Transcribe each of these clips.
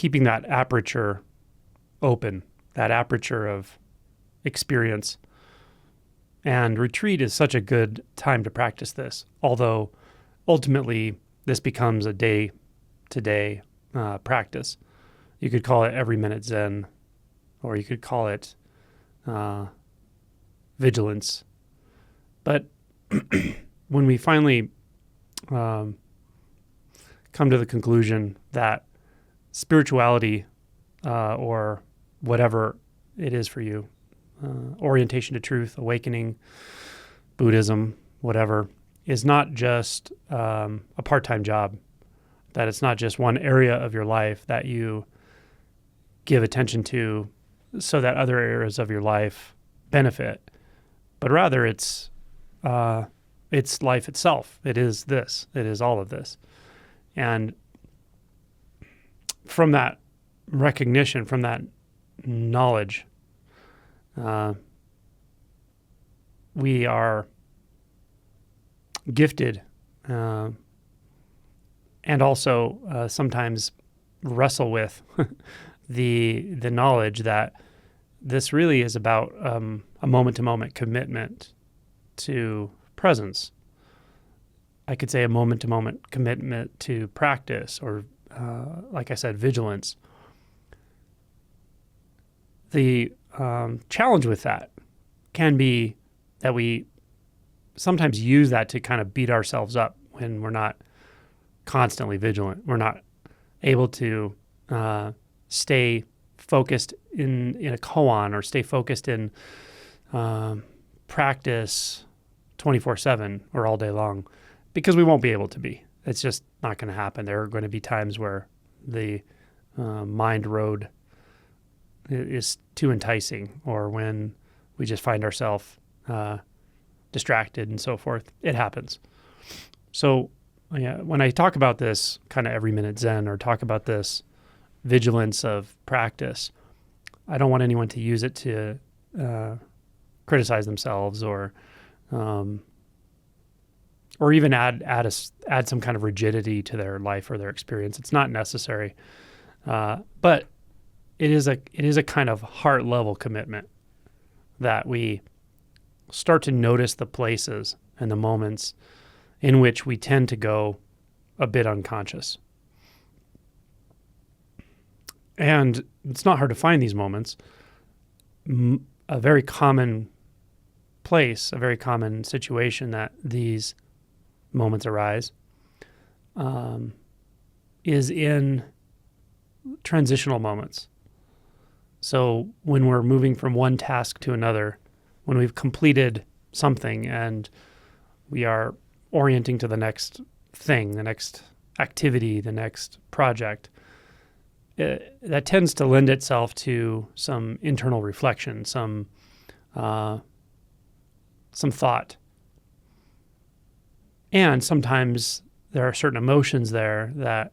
keeping that aperture open, that aperture of experience. And retreat is such a good time to practice this, although ultimately this becomes a day-to-day practice. You could call it every minute Zen, or you could call it vigilance. But when we finally come to the conclusion that spirituality or whatever it is for you, orientation to truth, awakening, Buddhism, whatever, is not just a part-time job, that it's not just one area of your life that you give attention to so that other areas of your life benefit, but rather it's life itself. It is this. It is all of this. And from that recognition, from that knowledge, we are gifted and also sometimes wrestle with the knowledge that this really is about a moment-to-moment commitment to presence. I could say a moment-to-moment commitment to practice, or like I said, vigilance. The challenge with that can be that we sometimes use that to kind of beat ourselves up when we're not constantly vigilant. We're not able to stay focused in a koan, or stay focused in practice 24/7 or all day long, because we won't be able to be. It's just not going to happen. There are going to be times where the mind road is too enticing, or when we just find ourselves distracted and so forth. It happens. So when I talk about this kind of every minute Zen, or talk about this vigilance of practice, I don't want anyone to use it to criticize themselves, or even add some kind of rigidity to their life or their experience. It's not necessary, but it is a kind of heart level commitment that we start to notice the places and the moments in which we tend to go a bit unconscious. And it's not hard to find these moments. A very common place, a very common situation that these moments arise is in transitional moments. So when we're moving from one task to another, when we've completed something and we are orienting to the next thing, the next activity, the next project, that tends to lend itself to some internal reflection, some thought. And sometimes there are certain emotions there that,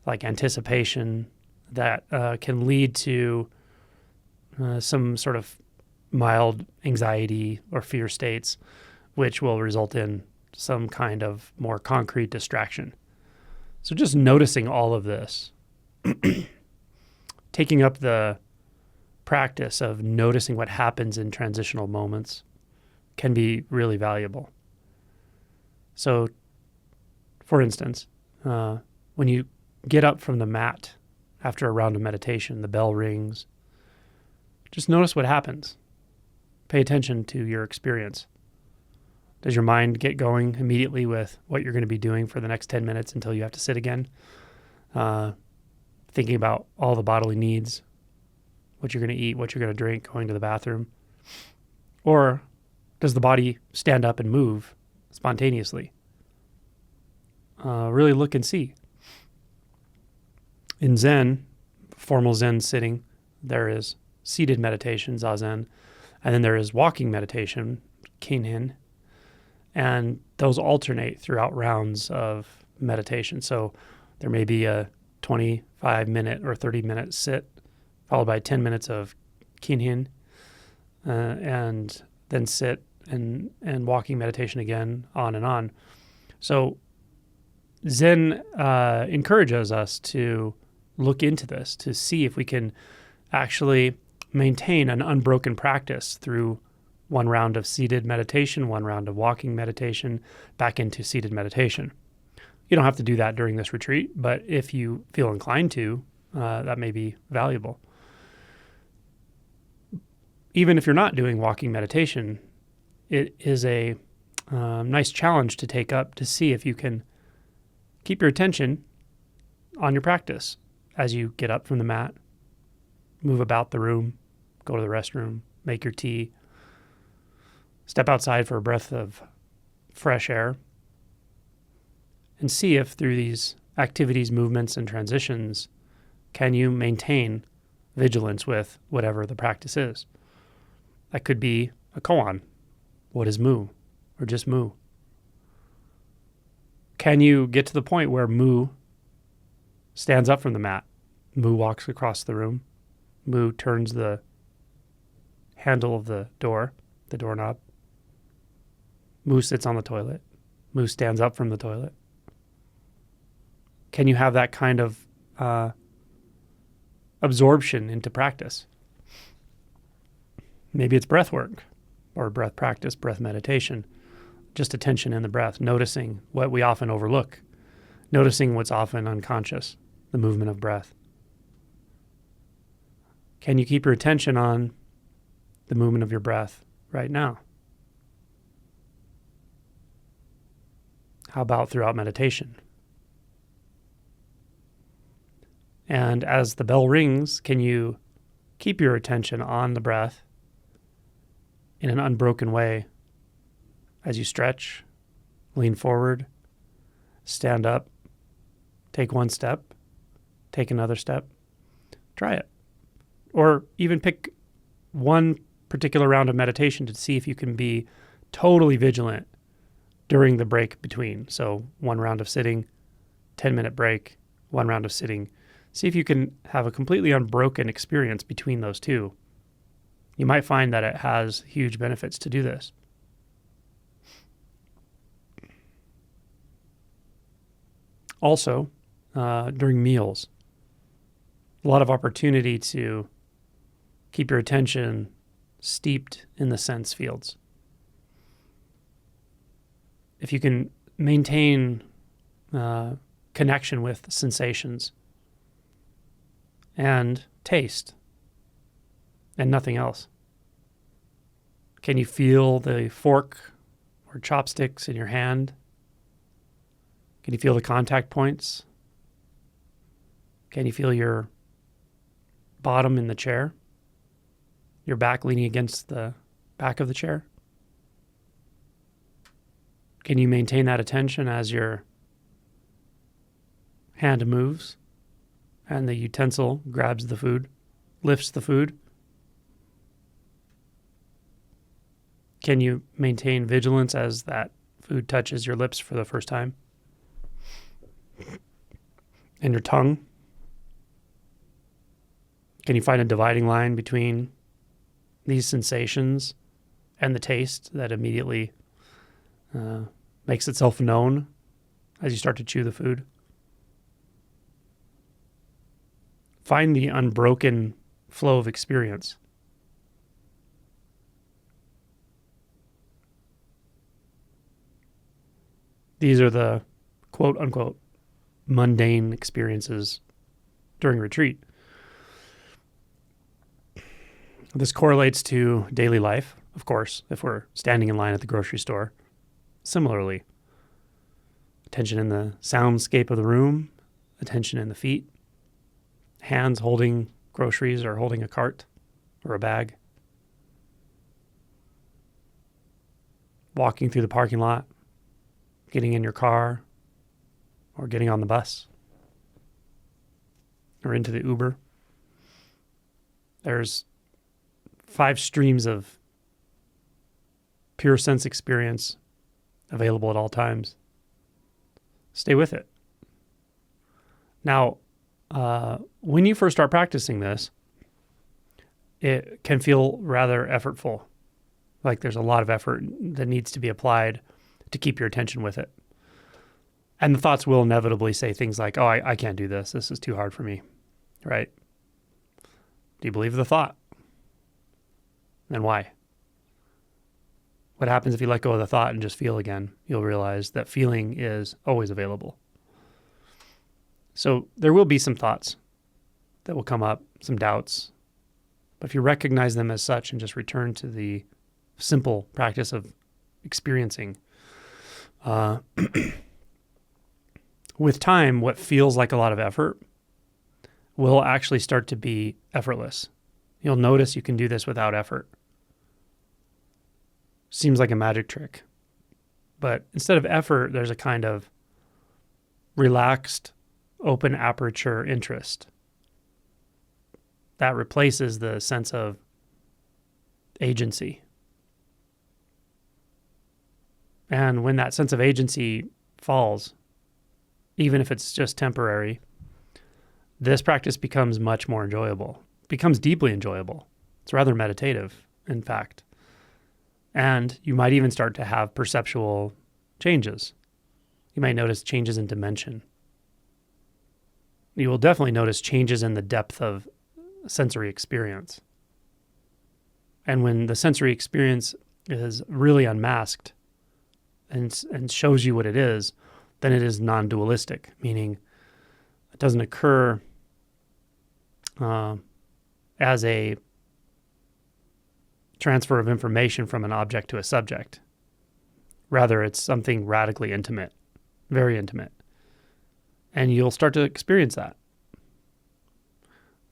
like anticipation, that can lead to some sort of mild anxiety or fear states, which will result in some kind of more concrete distraction. So just noticing all of this, taking up the practice of noticing what happens in transitional moments, can be really valuable. So, for instance, when you get up from the mat after a round of meditation, the bell rings, just notice what happens. Pay attention to your experience. Does your mind get going immediately with what you're going to be doing for the next 10 minutes until you have to sit again? Thinking about all the bodily needs, what you're going to eat, what you're going to drink, going to the bathroom? Or does the body stand up and move spontaneously? Really look and see. In Zen, formal Zen sitting, there is seated meditation, Zazen, and then there is walking meditation, Kinhin, and those alternate throughout rounds of meditation. So there may be a 25-minute or 30-minute sit, followed by 10 minutes of Kinhin, and then sit and walking meditation again, on and on. So Zen encourages us to look into this to see if we can actually maintain an unbroken practice through one round of seated meditation, one round of walking meditation, back into seated meditation. You don't have to do that during this retreat, but if you feel inclined to, that may be valuable. Even if you're not doing walking meditation, it is a nice challenge to take up to see if you can keep your attention on your practice as you get up from the mat, move about the room, go to the restroom, make your tea, step outside for a breath of fresh air, and see if through these activities, movements, and transitions, can you maintain vigilance with whatever the practice is. That could be a koan. What is mu? Or just mu? Can you get to the point where mu stands up from the mat? Mu walks across the room. Mu turns the handle of the doorknob. Mu sits on the toilet. Mu stands up from the toilet. Can you have that kind of absorption into practice? Maybe it's breath work or breath practice, breath meditation, just attention in the breath, noticing what we often overlook, noticing what's often unconscious, the movement of breath. Can you keep your attention on the movement of your breath right now? How about throughout meditation? And as the bell rings, can you keep your attention on the breath in an unbroken way as you stretch, lean forward, stand up, take one step, take another step? Try it. Or even pick one particular round of meditation to see if you can be totally vigilant during the break between. So one round of sitting, 10-minute break, one round of sitting. See if you can have a completely unbroken experience between those two. You might find that it has huge benefits to do this. Also, during meals, a lot of opportunity to keep your attention steeped in the sense fields. If you can maintain connection with sensations and taste and nothing else. Can you feel the fork or chopsticks in your hand? Can you feel the contact points? Can you feel your bottom in the chair? Your back leaning against the back of the chair? Can you maintain that attention as your hand moves and the utensil grabs the food, lifts the food? Can you maintain vigilance as that food touches your lips for the first time? And your tongue? Can you find a dividing line between these sensations and the taste that immediately makes itself known as you start to chew the food? Find the unbroken flow of experience. These are the quote-unquote mundane experiences during retreat. This correlates to daily life, of course, if we're standing in line at the grocery store. Similarly, attention in the soundscape of the room, attention in the feet, hands holding groceries or holding a cart or a bag, walking through the parking lot, getting in your car or getting on the bus or into the Uber. There's 5 streams of pure sense experience available at all times. Stay with it. Now, when you first start practicing this, it can feel rather effortful. Like there's a lot of effort that needs to be applied to keep your attention with it. And the thoughts will inevitably say things like, oh, I can't do this. This is too hard for me. right? Do you believe the thought? And why? What happens if you let go of the thought and just feel again? You'll realize that feeling is always available. So there will be some thoughts that will come up, some doubts. But if you recognize them as such and just return to the simple practice of experiencing, with time, what feels like a lot of effort will actually start to be effortless. You'll notice you can do this without effort. Seems like a magic trick. But instead of effort, there's a kind of relaxed, open aperture interest that replaces the sense of agency. And when that sense of agency falls, even if it's just temporary, this practice becomes much more enjoyable, becomes deeply enjoyable. It's rather meditative, in fact. And you might even start to have perceptual changes. You might notice changes in dimension. You will definitely notice changes in the depth of sensory experience. And when the sensory experience is really unmasked and shows you what it is, then it is non-dualistic, meaning it doesn't occur as a transfer of information from an object to a subject. Rather, it's something radically intimate, very intimate. And you'll start to experience that.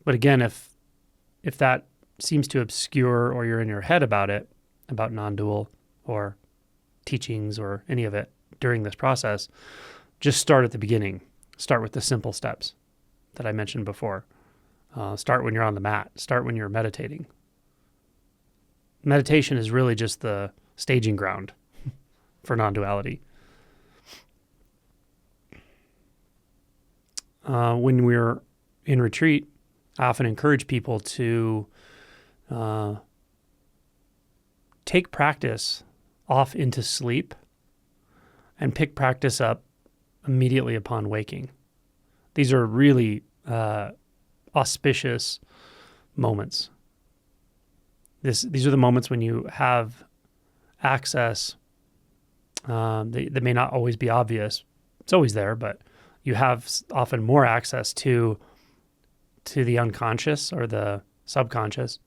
But again, if that seems to obscure or you're in your head about it, about non-dual or teachings or any of it during this process, just start at the beginning. Start with the simple steps that I mentioned before. Start when you're on the mat. Start when you're meditating. Meditation is really just the staging ground for non-duality. When we're in retreat, I often encourage people to take practice off into sleep and pick practice up immediately upon waking. These are really auspicious moments. These are the moments when you have access. They may not always be obvious. It's always there, but you have often more access to the unconscious or the subconscious,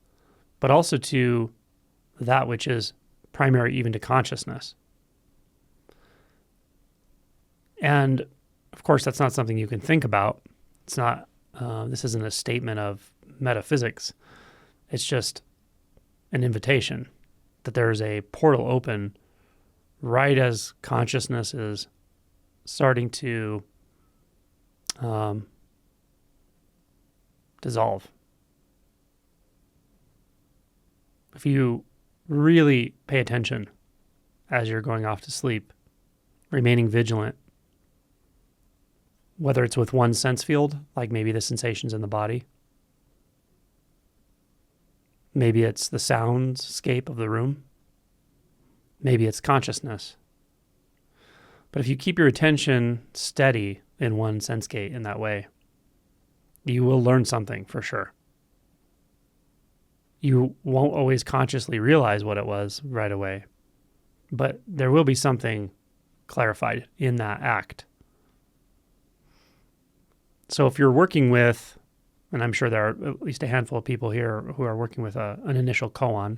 but also to that which is primary even to consciousness. And of course, that's not something you can think about. It's not, this isn't a statement of metaphysics. It's just an invitation that there's a portal open right as consciousness is starting to dissolve. If you really pay attention as you're going off to sleep, remaining vigilant, whether it's with one sense field, like maybe the sensations in the body, maybe it's the soundscape of the room, maybe it's consciousness. But if you keep your attention steady in one sense gate in that way, you will learn something for sure. You won't always consciously realize what it was right away, but there will be something clarified in that act. So if you're working with, and I'm sure there are at least a handful of people here who are working with an initial koan,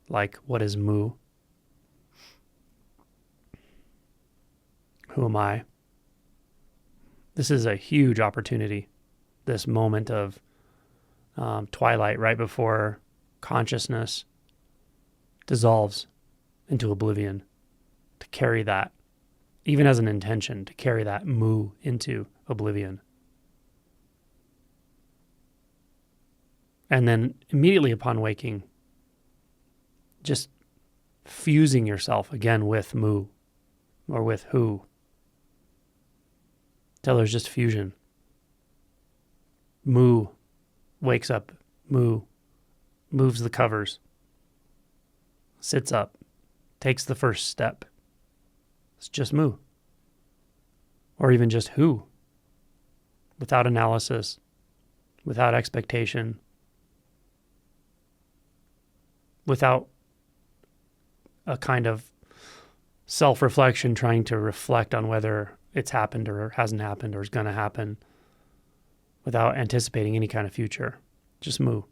like what is mu? Who am I? This is a huge opportunity, this moment of twilight right before consciousness dissolves into oblivion, to carry that, even as an intention, to carry that mu into oblivion. And then immediately upon waking, just fusing yourself again with mu or with who, till there's just fusion. Mu wakes up, mu moves the covers, sits up, takes the first step. It's just mu. Or even just who, without analysis, without expectation, without a kind of self-reflection trying to reflect on whether it's happened or hasn't happened or is going to happen, without anticipating any kind of future. Just mu.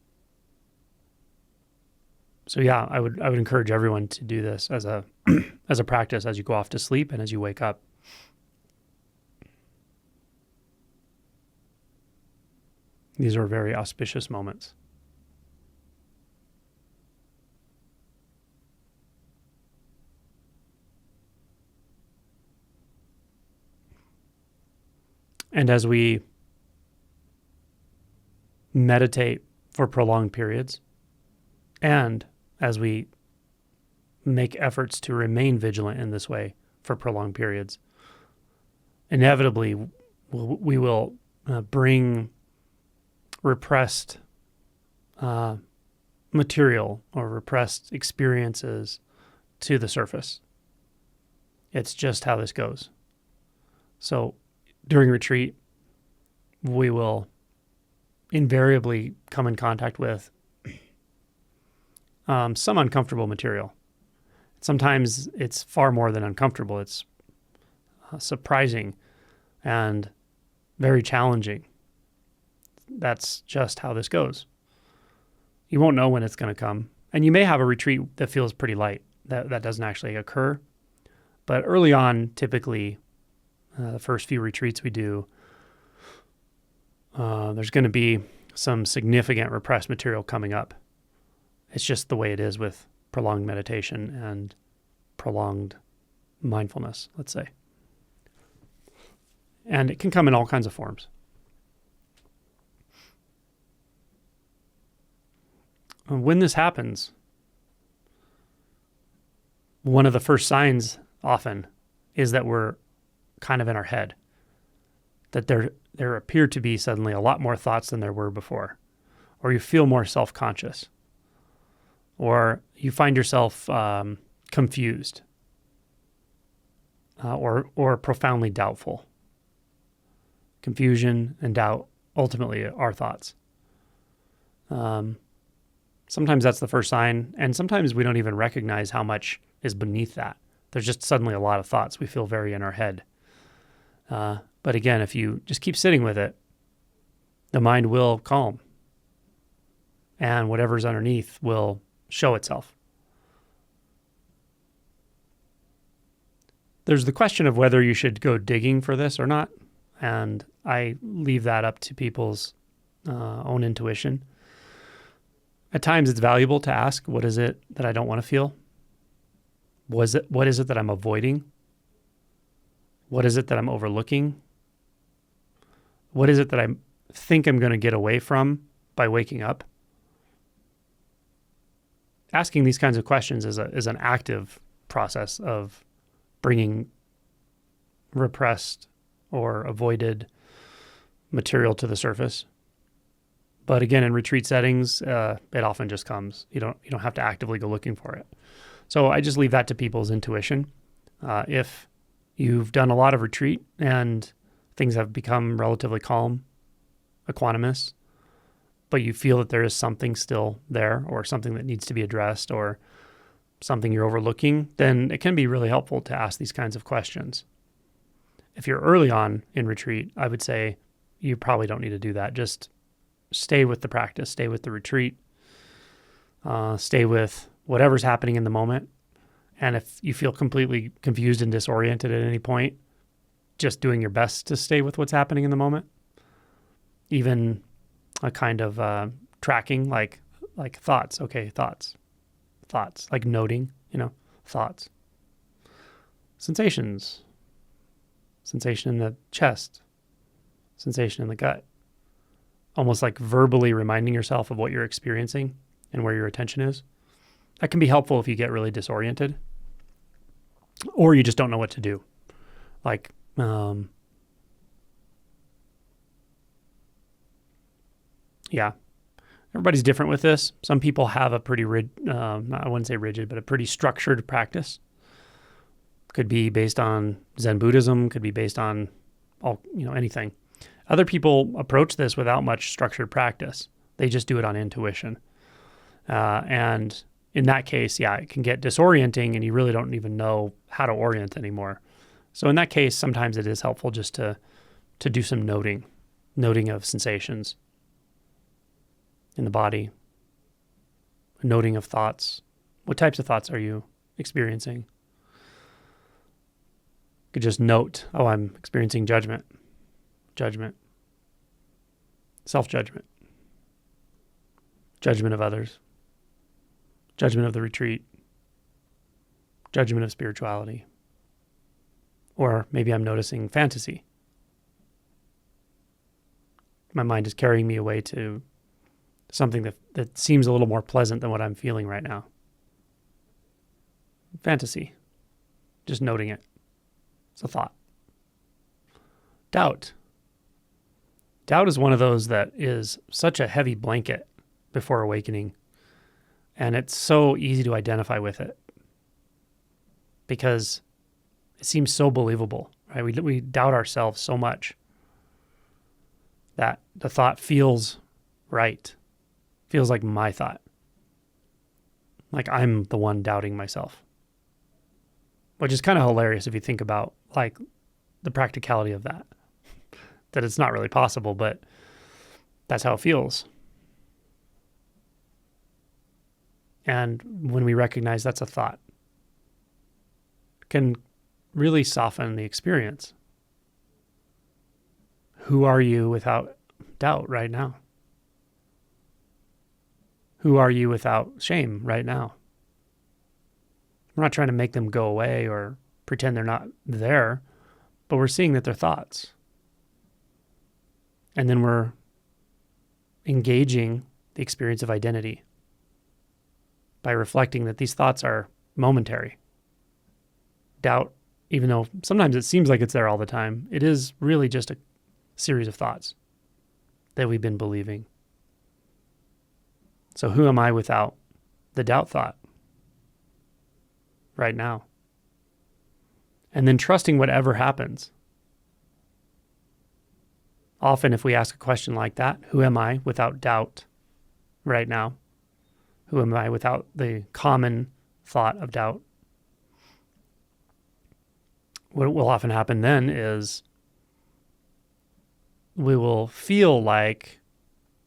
So yeah, I would encourage everyone to do this as a as a practice as you go off to sleep and as you wake up. These are very auspicious moments. And as we meditate for prolonged periods, and as we make efforts to remain vigilant in this way for prolonged periods, inevitably we will bring repressed material or repressed experiences to the surface. It's just how this goes. So during retreat, we will invariably come in contact with some uncomfortable material. Sometimes it's far more than uncomfortable. It's surprising and very challenging. That's just how this goes. You won't know when it's going to come. And you may have a retreat that feels pretty light. That doesn't actually occur. But early on, typically, the first few retreats we do, there's going to be some significant repressed material coming up. It's just the way it is with prolonged meditation and prolonged mindfulness, let's say. And it can come in all kinds of forms. When this happens, one of the first signs often is that we're kind of in our head, that there appear to be suddenly a lot more thoughts than there were before, or you feel more self-conscious, or you find yourself confused, or profoundly doubtful. Confusion and doubt ultimately are thoughts. Sometimes that's the first sign, and sometimes we don't even recognize how much is beneath that. There's just suddenly a lot of thoughts. We feel very in our head. But again, if you just keep sitting with it, the mind will calm, and whatever's underneath will show itself. There's the question of whether you should go digging for this or not, and I leave that up to people's own intuition. At times it's valuable to ask, what is it that I don't want to feel? What is it that I'm avoiding? What is it that I'm overlooking? What is it that I think I'm going to get away from by waking up? Asking these kinds of questions is an active process of bringing repressed or avoided material to the surface. But again, in retreat settings, it often just comes. You don't have to actively go looking for it. So I just leave that to people's intuition. If you've done a lot of retreat and things have become relatively calm, equanimous, but you feel that there is something still there or something that needs to be addressed or something you're overlooking, then it can be really helpful to ask these kinds of questions. If you're early on in retreat, I would say you probably don't need to do that. Just stay with the practice, stay with the retreat, stay with whatever's happening in the moment. And if you feel completely confused and disoriented at any point, just doing your best to stay with what's happening in the moment. Even a kind of tracking, like thoughts. Okay, thoughts, like noting, thoughts. Sensations, sensation in the chest, sensation in the gut. Almost like verbally reminding yourself of what you're experiencing and where your attention is. That can be helpful if you get really disoriented or you just don't know what to do. Like, everybody's different with this. Some people have a pretty I wouldn't say rigid, but a pretty structured practice. Could be based on Zen Buddhism, could be based on anything. Other people approach this without much structured practice. They just do it on intuition. And in that case, yeah, it can get disorienting and you really don't even know how to orient anymore. So in that case, sometimes it is helpful just to do some noting of sensations in the body, noting of thoughts. What types of thoughts are you experiencing? You could just note, oh, I'm experiencing judgment, self-judgment, judgment of others, judgment of the retreat, judgment of spirituality. Or maybe I'm noticing fantasy. My mind is carrying me away to something that seems a little more pleasant than what I'm feeling right now. Fantasy. Just noting it. It's a thought. Doubt. Doubt is one of those that is such a heavy blanket before awakening. And it's so easy to identify with it because it seems so believable, right? We doubt ourselves so much that the thought feels right, feels like my thought, like I'm the one doubting myself, which is kind of hilarious if you think about like the practicality of that it's not really possible, but that's how it feels. And when we recognize that's a thought, it can really soften the experience. Who are you without doubt right now? Who are you without shame right now? We're not trying to make them go away or pretend they're not there, but we're seeing that they're thoughts. And then we're engaging the experience of identity by reflecting that these thoughts are momentary. Doubt, even though sometimes it seems like it's there all the time, it is really just a series of thoughts that we've been believing. So who am I without the doubt thought right now? And then trusting whatever happens. Often if we ask a question like that, who am I without doubt right now? Who am I without the common thought of doubt? What will often happen then is we will feel like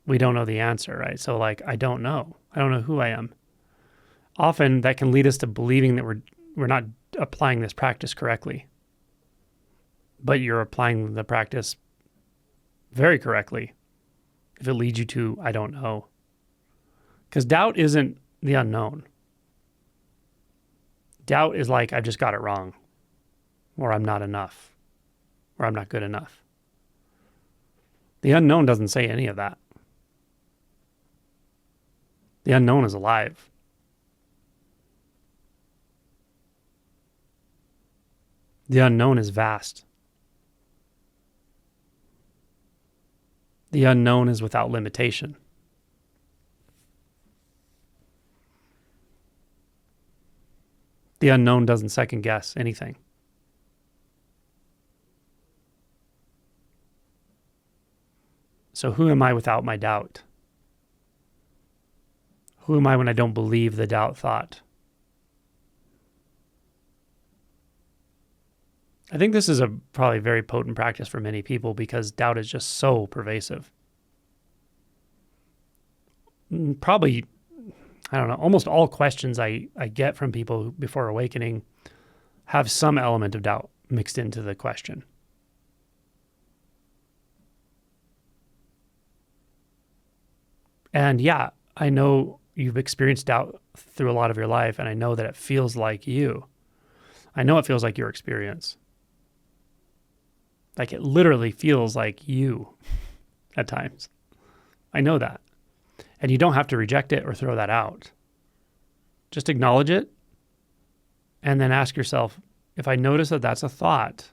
we don't know the answer, right? So like, I don't know who I am. Often that can lead us to believing that we're not applying this practice correctly. But you're applying the practice very correctly if it leads you to, I don't know. Because doubt isn't the unknown. Doubt is like, I've just got it wrong, or I'm not enough, or I'm not good enough. The unknown doesn't say any of that. The unknown is alive. The unknown is vast. The unknown is without limitation. The unknown doesn't second guess anything. So who am I without my doubt? Who am I when I don't believe the doubt thought? I think this is a probably very potent practice for many people because doubt is just so pervasive. Probably, I don't know, almost all questions I get from people before awakening have some element of doubt mixed into the question. And yeah, I know you've experienced doubt through a lot of your life, and I know that it feels like you. I know it feels like your experience. Like it literally feels like you at times. I know that. And you don't have to reject it or throw that out. Just acknowledge it and then ask yourself, if I notice that that's a thought,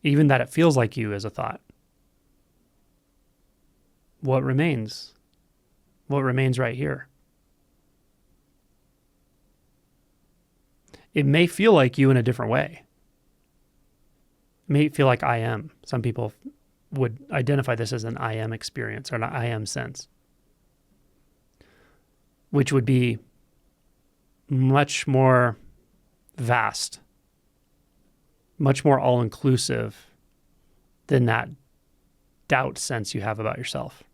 even that it feels like you as a thought, what remains? What remains right here? It may feel like you in a different way. may feel like I am. Some people would identify this as an I am experience or an I am sense, which would be much more vast, much more all-inclusive than that doubt sense you have about yourself.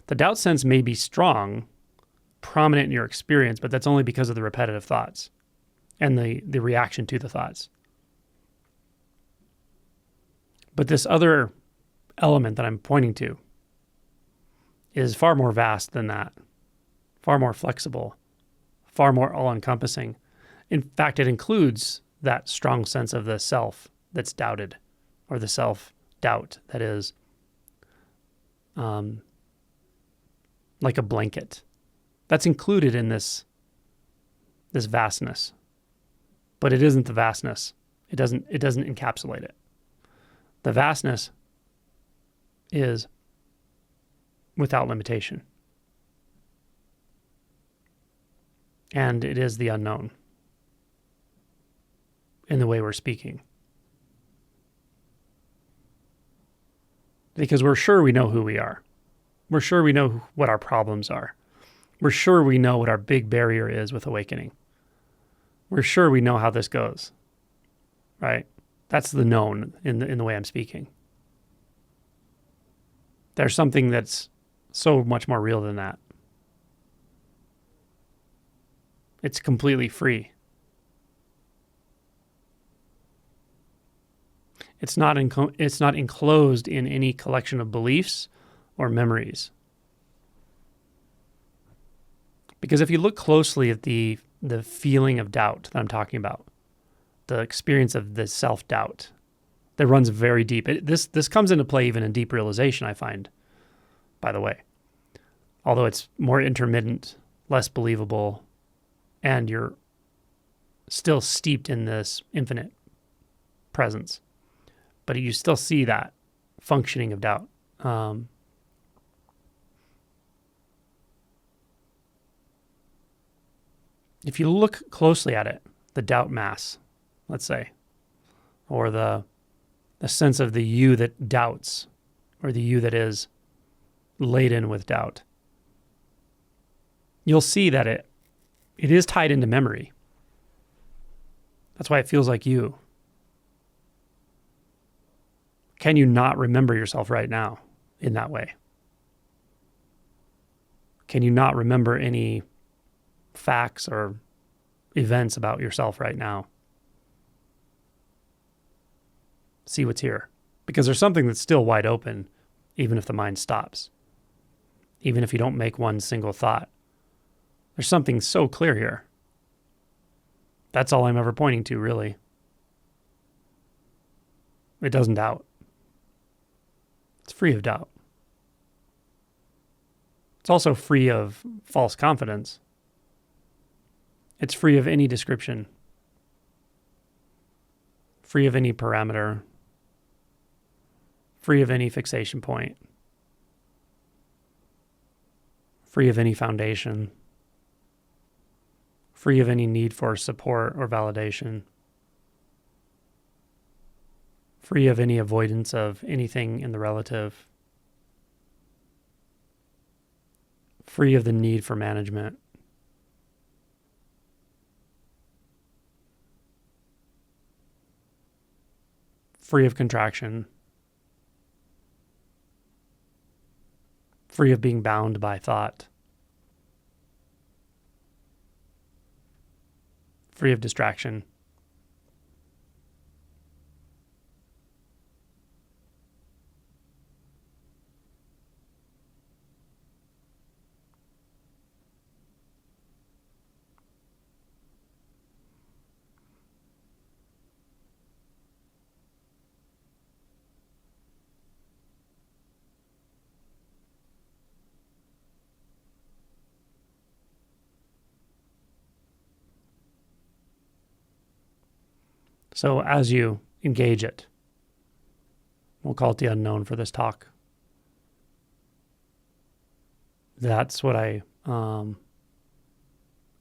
The doubt sense may be strong, prominent in your experience, but that's only because of the repetitive thoughts and the reaction to the thoughts. But this other element that I'm pointing to is far more vast than that, far more flexible, far more all-encompassing. In fact, it includes that strong sense of the self that's doubted, or the self-doubt that is like a blanket. That's included in this vastness, but it isn't the vastness. It doesn't encapsulate it. The vastness is without limitation, and it is the unknown in the way we're speaking, because we're sure we know who we are. We're sure we know what our problems are. We're sure we know what our big barrier is with awakening. We're sure we know how this goes, right? That's the known in the way I'm speaking. There's something that's so much more real than that. It's completely free. It's not enclosed in any collection of beliefs or memories. Because if you look closely at the feeling of doubt that I'm talking about, the experience of the self-doubt that runs very deep. This comes into play even in deep realization, I find, by the way. Although it's more intermittent, less believable, and you're still steeped in this infinite presence. But you still see that functioning of doubt. If you look closely at it, the doubt mass, let's say, or the sense of the you that doubts, or the you that is laden with doubt, you'll see that it is tied into memory. That's why it feels like you. Can you not remember yourself right now in that way? Can you not remember any facts or events about yourself right now? See what's here. Because there's something that's still wide open, even if the mind stops. Even if you don't make one single thought. There's something so clear here. That's all I'm ever pointing to, really. It doesn't doubt. It's free of doubt. It's also free of false confidence. It's free of any description, free of any parameter, free of any fixation point, free of any foundation, free of any need for support or validation, free of any avoidance of anything in the relative, free of the need for management. Free of contraction, free of being bound by thought, free of distraction. So as you engage it, we'll call it the unknown for this talk. That's what I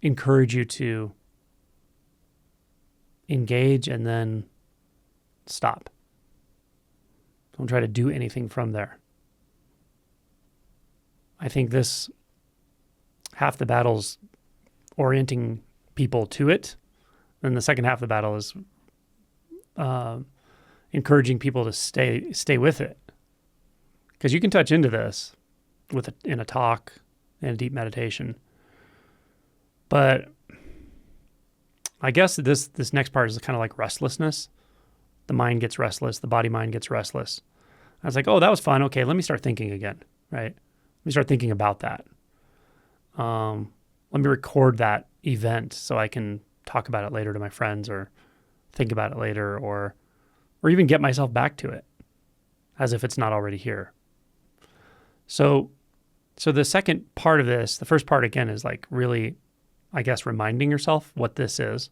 encourage you to engage and then stop. Don't try to do anything from there. I think this half the battle's orienting people to it, and the second half of the battle is encouraging people to stay with it. Because you can touch into this in a talk, in a deep meditation. But I guess this next part is kind of like restlessness. The mind gets restless. The body-mind gets restless. I was like, oh, that was fun. Okay, let me start thinking again, right? Let me start thinking about that. Let me record that event so I can talk about it later to my friends or think about it later or even get myself back to it as if it's not already here. So the second part of this, the first part again is like really, I guess, reminding yourself what this is.